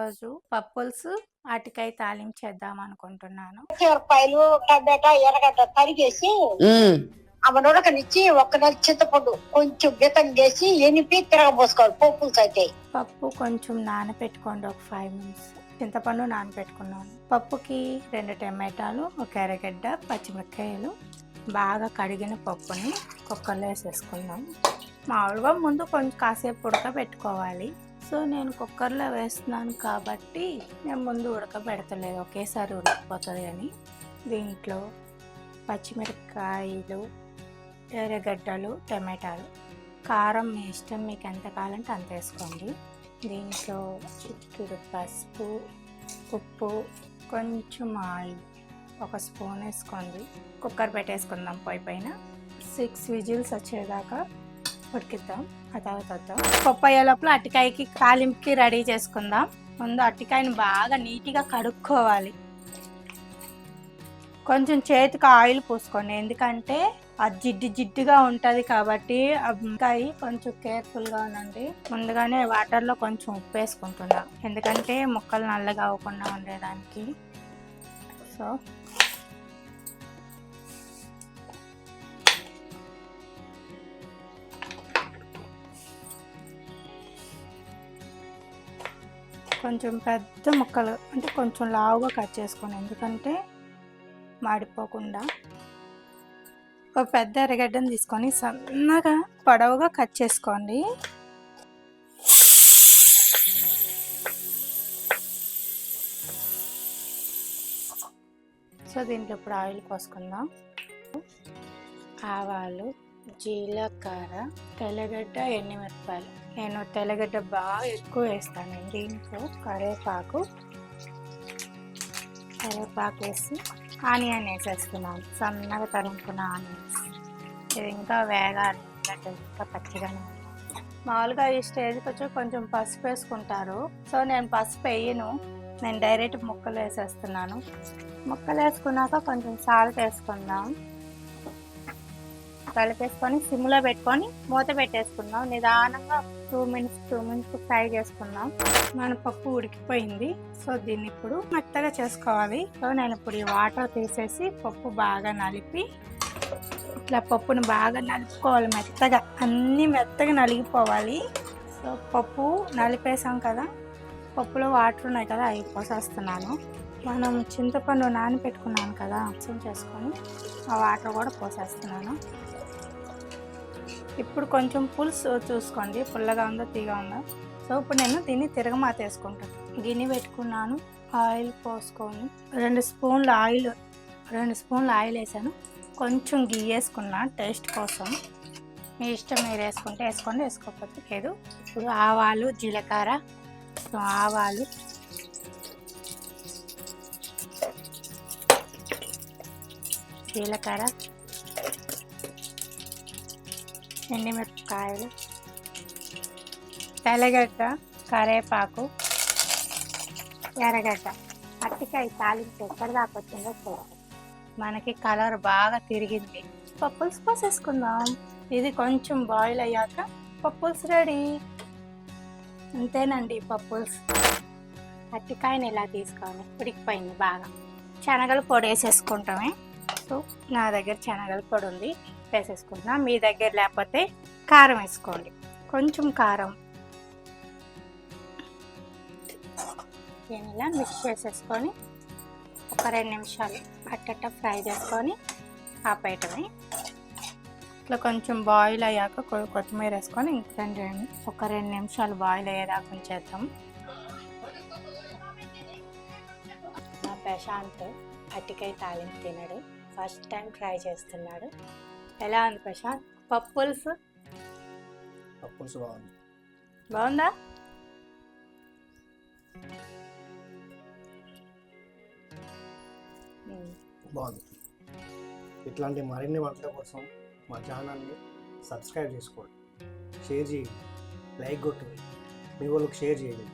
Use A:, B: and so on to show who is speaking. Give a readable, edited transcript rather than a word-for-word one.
A: ఈరోజు పప్పులుసు అటికాయ తాలింపు చేద్దాం అనుకుంటున్నాను.
B: మిరపకాయలు టమాటా ఎర్రగడ్డ తరిగేసి ఆమెనుడకనిచ్చి ఒక్క నెల చింతపండు కొంచెం బితం చేసి ఎనిపి తిరగబోసుకోవాలి పప్పులు అయితే.
A: పప్పు కొంచెం నానబెట్టుకోండి, ఒక 5 minutes. చింతపండు నానబెట్టుకున్నాను. పప్పుకి 2 టమాటాలు, ఒక ఎర్రగడ్డ, పచ్చిమిరపకాయలు, బాగా కడిగిన పప్పుని కుక్కర్లో వేసేసుకుందాం. మామూలుగా ముందు కొంచెం కాసేపు ఉడకబెట్టుకోవాలి. సో నేను కుక్కర్లో వేస్తున్నాను కాబట్టి నేను ముందు ఉడకబెడతలేదు, ఒకేసారి ఉడికిపోతుంది అని. దీంట్లో పచ్చిమిరపకాయలు, ఎర్రగడ్డలు, టమాటాలు, కారం మీ ఇష్టం, మీకు ఎంత కావాలంటే అంత వేసుకోండి. దీంట్లో చిటికెడు పసుపు, ఉప్పు, కొంచెం ఆయిల్, 1 స్పూన్ వేసుకోండి. కుక్కర్ పెట్టేసుకుందాం పొయ్యి పైన. 6 విజిల్స్ వచ్చేదాకా ఉడికిద్దాం. ఆ తర్వాత పప్పు అయ్యే లోపల అరటికాయకి తాలింపుకి రెడీ చేసుకుందాం. ముందు అరటికాయని బాగా నీట్గా కడుక్కోవాలి. కొంచెం చేతికి ఆయిల్ పూసుకోండి, ఎందుకంటే అది జిడ్డుగా ఉంటుంది కాబట్టి అరటికాయ కొంచెం కేర్ఫుల్గా ఉండండి. ముందుగానే వాటర్లో కొంచెం ఉప్పు వేసుకుంటున్నాం, ఎందుకంటే ముక్కలు నల్లగా అవ్వకుండా ఉండేదానికి. సో కొంచెం పెద్ద ముక్కలు అంటే కొంచెం లావుగా కట్ చేసుకోండి, ఎందుకంటే మాడిపోకుండా. ఒక పెద్ద ఎర్రగడ్డను తీసుకొని సన్నగా పొడవుగా కట్ చేసుకోండి. సో దీంట్లో ఇప్పుడు ఆయిల్ పోసుకుందాం. ఆవాలు, జీలకర్ర, తెల్లగడ్డ, ఎండుమిరపకాయలు. నేను తెల్లగడ్డ బాగా ఎక్కువ వేస్తాను. దీంట్లో కరివేపాకు వేసి ఆనియన్ వేసేస్తున్నాను, సన్నగా తరుముకున్న ఆనియన్స్. ఇది ఇంకా వేగాలి, ఇంకా పచ్చిగానే. మామూలుగా ఈ స్టేజ్కి వచ్చి కొంచెం పసుపు వేసుకుంటారు. సో నేను పసుపు వేయను, నేను డైరెక్ట్ ముక్కలు వేసేస్తున్నాను. ముక్కలు వేసుకున్నాక కొంచెం సాల్ట్ వేసుకుందాం. కలిపేసుకొని సిమ్లో పెట్టుకొని మూత పెట్టేసుకుందాం. నిదానంగా 2 minutes ఫ్రై చేసుకుందాం. మన పప్పు ఉడికిపోయింది. సో దీన్ని ఇప్పుడు మెత్తగా చేసుకోవాలి. సో నేను ఇప్పుడు ఈ వాటర్ తీసేసి పప్పు బాగా నలిపి, ఇట్లా పప్పుని బాగా నలుపుకోవాలి మెత్తగా, అన్నీ మెత్తగా నలిగిపోవాలి. సో పప్పు నలిపేసాం కదా, పప్పులో వాటర్ ఉన్నాయి కదా, అవి పోసేస్తున్నాను. మనం చింతపండు నానబెట్టుకున్నాను కదా, మిక్స్ చేసుకొని ఆ వాటర్ కూడా పోసేస్తున్నాను. ఇప్పుడు కొంచెం పులుసు చూసుకోండి, పుల్లగా ఉందో తీగా ఉందో. సో ఇప్పుడు నేను దీన్ని తిరగమాత వేసుకుంటాను. గిన్నె పెట్టుకున్నాను, ఆయిల్ పోసుకొని 2 స్పూన్లు ఆయిల్ వేసాను. కొంచెం గీ వేసుకున్నా టేస్ట్ కోసం, మీ ఇష్టం, మీరు వేసుకుంటే వేసుకోండి, వేసుకోకపోతే లేదు. ఇప్పుడు ఆవాలు, జీలకర్ర, ఎండుమిరపకాయలు, తెల్లగడ్డ, కరివేపాకు, ఎర్రగడ్డ. అరటికాయ తాలింపు ఎక్కడి దాకా వచ్చిందో చూడండి. మనకి కలర్ బాగా తిరిగింది. పప్పుల్స్ పోసేసుకుందాం. ఇది కొంచెం బాయిల్ అయ్యాక పప్పుల్స్ రెడీ. అంతేనండి పప్పుల్స్. అరటికాయని ఇలా తీసుకోవాలి, ఉడికిపోయింది బాగా. శనగల పొడి వేసేసుకుంటామే. సో నా దగ్గర శనగల పొడి ఉంది, వేసేసుకుంటున్నా. మీ దగ్గర లేకపోతే కారం వేసుకోండి, కొంచెం కారం. దీన్ని ఇలా మిక్స్ చేసేసుకొని ఒక 2 నిమిషాలు అట్టట్ట ఫ్రై చేసుకొని ఆపేయటమే. ఇట్లా కొంచెం బాయిల్ అయ్యాక కొత్తిమీర వేసుకొని ఒక 2 నిమిషాలు బాయిల్ అయ్యేదాకా ఉంచేద్దాం. నా ప్రశాంత్ అరటికాయ తాలింపు తినడు, ఫస్ట్ టైం ట్రై చేస్తున్నాడు. ఎలా ఉంది ప్రశాంత్? పప్పుల్స్ బాగుందా?
C: బాగుంది. ఇట్లాంటి మరిన్ని వంటల కోసం మా ఛానల్ని సబ్స్క్రైబ్ చేసుకోండి, షేర్ చేయండి, లైక్ కొట్టండి, మీ వాళ్ళకి షేర్ చేయండి.